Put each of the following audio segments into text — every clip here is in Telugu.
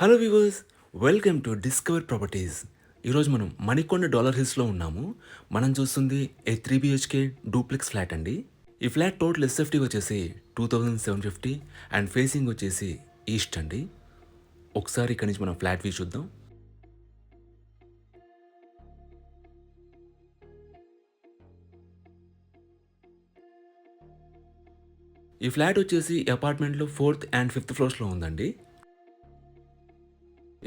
Hello viewers, welcome to discover properties. ఈరోజు మనం మణికొండ డాలర్ హిల్స్లో ఉన్నాము. మనం చూస్తుంది ఏ 3 BHK డూప్లెక్స్ ఫ్లాట్ అండి. ఈ ఫ్లాట్ టోటల్ ఎస్ఎఫ్టీ వచ్చేసి 2750 అండ్ ఫేసింగ్ వచ్చేసి ఈస్ట్ అండి. ఒకసారి ఇక్కడి నుంచి మనం ఫ్లాట్ వ్యూ చూద్దాం. ఈ ఫ్లాట్ వచ్చేసి ఈ అపార్ట్మెంట్లో 4th and 5th ఫ్లోర్స్లో ఉందండి.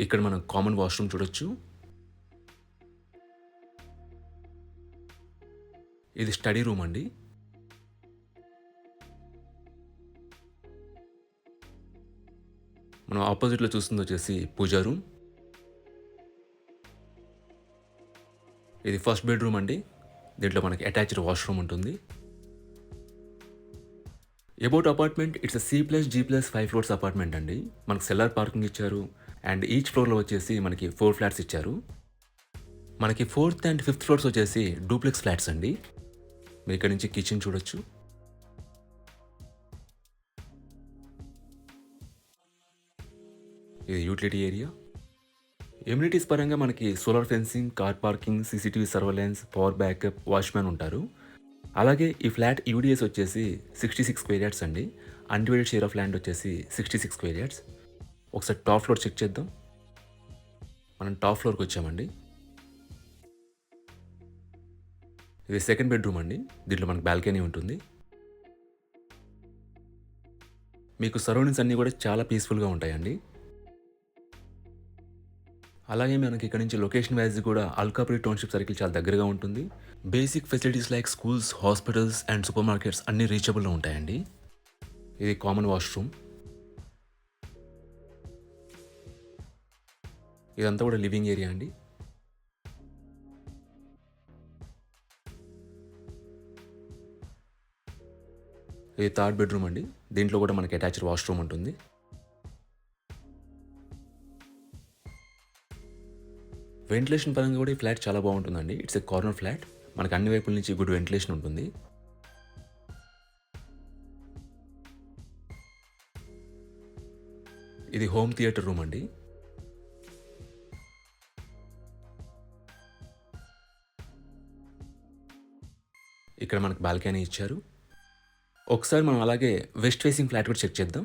ఇక్కడ మనం కామన్ వాష్రూమ్ చూడొచ్చు. ఇది స్టడీ రూమ్ అండి. మనం ఆపోజిట్లో చూస్తుంది వచ్చేసి పూజా రూమ్. ఇది ఫస్ట్ బెడ్రూమ్ అండి. దీంట్లో మనకి అటాచ్డ్ వాష్రూమ్ ఉంటుంది. About apartment it's C+G+5 floors apartment అండి. మనకు సెల్లార్ పార్కింగ్ ఇచ్చారు అండ్ ఈచ్ ఫ్లోర్లో వచ్చేసి మనకి 4 ఫ్లాట్స్ ఇచ్చారు. మనకి 4th and 5th ఫ్లోర్స్ వచ్చేసి డూప్లెక్స్ ఫ్లాట్స్ అండి. మీరు ఇక్కడ నుంచి కిచెన్ చూడొచ్చు. ఇది యూటిలిటీ ఏరియా. ఎమ్యూనిటీస్ పరంగా మనకి solar fencing, car parking, CCTV surveillance, power backup, watchman ఉంటారు. అలాగే ఈ ఫ్లాట్ యూడిఎస్ వచ్చేసి 66 స్క్వేర్ యార్డ్స్ అండి. అన్డివైడెడ్ షేర్ ఆఫ్ ల్యాండ్ వచ్చేసి 66 స్క్వేర్ యార్డ్స్. ఒకసారి టాప్ ఫ్లోర్ చెక్ చేద్దాం. మనం టాప్ ఫ్లోర్కి వచ్చామండి. ఇది సెకండ్ బెడ్రూమ్ అండి. దీంట్లో మనకు బాల్కనీ ఉంటుంది. మీకు సరౌండింగ్స్ అన్నీ కూడా చాలా పీస్ఫుల్గా ఉంటాయండి. అలాగే మనకి ఇక్కడ నుంచి లొకేషన్ వైజ్ కూడా అల్కాపురి టౌన్షిప్ సర్కిల్ చాలా దగ్గరగా ఉంటుంది. Basic facilities like schools, hospitals and super markets అన్నీ రీచబుల్లో ఉంటాయండి. ఇది కామన్ వాష్రూమ్. ఇదంతా కూడా లివింగ్ ఏరియా అండి. ఇది థర్డ్ బెడ్రూమ్ అండి. దీంట్లో కూడా మనకి అటాచ్డ్ వాష్రూమ్ ఉంటుంది. వెంటిలేషన్ పరంగా కూడా ఈ ఫ్లాట్ చాలా బాగుంటుందండి. It's a corner flat. మనకి అన్ని వైపుల నుంచి గుడ్ వెంటిలేషన్ ఉంటుంది. ఇది హోమ్ థియేటర్ రూమ్ అండి. ఇక్కడ మనకు బాల్కనీ ఇచ్చారు. ఒకసారి మనం అలాగే వెస్ట్ ఫేసింగ్ ఫ్లాట్ కూడా చెక్ చేద్దాం.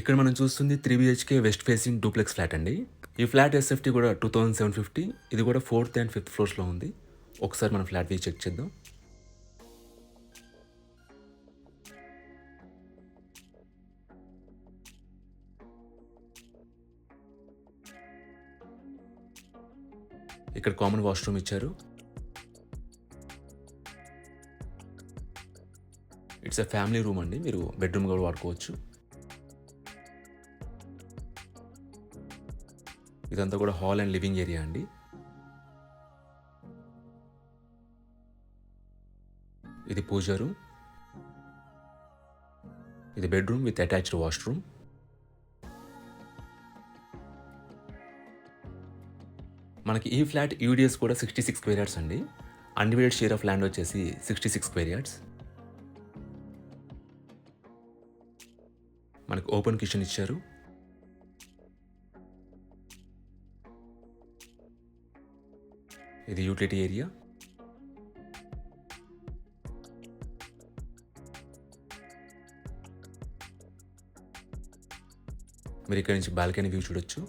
ఇక్కడ మనం చూస్తుంది 3 BHK west facing duplex flat అండి. ఈ ఫ్లాట్ ఎస్ఎఫ్టీ కూడా 2750. ఇది కూడా 4th and 5th ఫ్లోర్స్లో ఉంది. ఒకసారి మనం ఫ్లాట్ వ్యూ చెక్ చేద్దాం. ఇక్కడ కామన్ వాష్రూమ్ ఇచ్చారు. ఇట్స్ ఎ ఫ్యామిలీ రూమ్ అండి. మీరు బెడ్రూమ్ కూడా వాడుకోవచ్చు. ఇదంతా కూడా హాల్ అండ్ లివింగ్ ఏరియా అండి. ఇది పూజా రూమ్. ఇది బెడ్రూమ్ విత్ అటాచ్డ్ వాష్రూమ్. మనకి ఈ ఫ్లాట్ యూడిఎస్ కూడా 66 స్క్వేర్ యార్డ్స్ అండి. అన్డివైడెడ్ షేర్ ఆఫ్ ల్యాండ్ వచ్చేసి 66 స్క్వేర్ యార్డ్స్. మనకు ఓపెన్ కిచెన్ ఇచ్చారు. ఇది యూటిలిటీ ఏరియా. మీరు ఇక్కడ నుంచి బాల్కనీ వ్యూ చూడొచ్చు.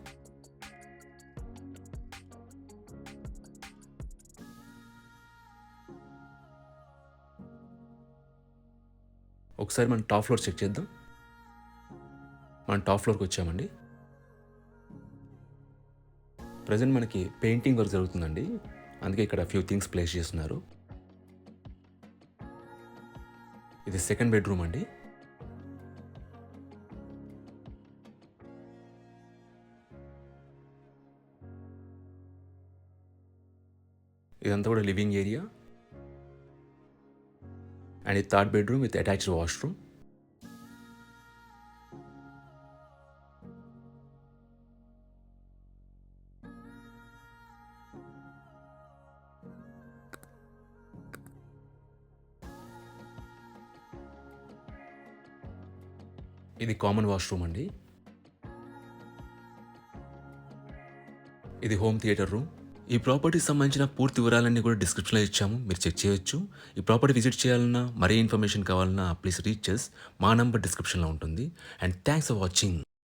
ఒకసారి మనం టాప్ ఫ్లోర్ చెక్ చేద్దాం. మనం టాప్ ఫ్లోర్కి వచ్చామండి. ప్రజెంట్ మనకి పెయింటింగ్ వర్క్ జరుగుతుందండి. అందుకే ఇక్కడ ఫ్యూ థింగ్స్ ప్లేస్ చేస్తున్నారు. ఇది సెకండ్ బెడ్రూమ్ అండి. ఇదంతా కూడా లివింగ్ ఏరియా అండ్ ఇది third bedroom with attached washroom. ఇది కామన్ వాష్రూమ్ అండి. ఇది హోమ్ థియేటర్ రూమ్. ఈ ప్రాపర్టీకి సంబంధించిన పూర్తి వివరాలన్నీ కూడా డిస్క్రిప్షన్‌లో ఇచ్చాము. మీరు చెక్ చేయొచ్చు. ఈ ప్రాపర్టీ విజిట్ చేయాలన్నా, మరే ఇన్ఫర్మేషన్ కావాలన్నా ప్లీజ్ రీచ్ అస్. మా నంబర్ డిస్క్రిప్షన్‌లో ఉంటుంది. And thanks for watching.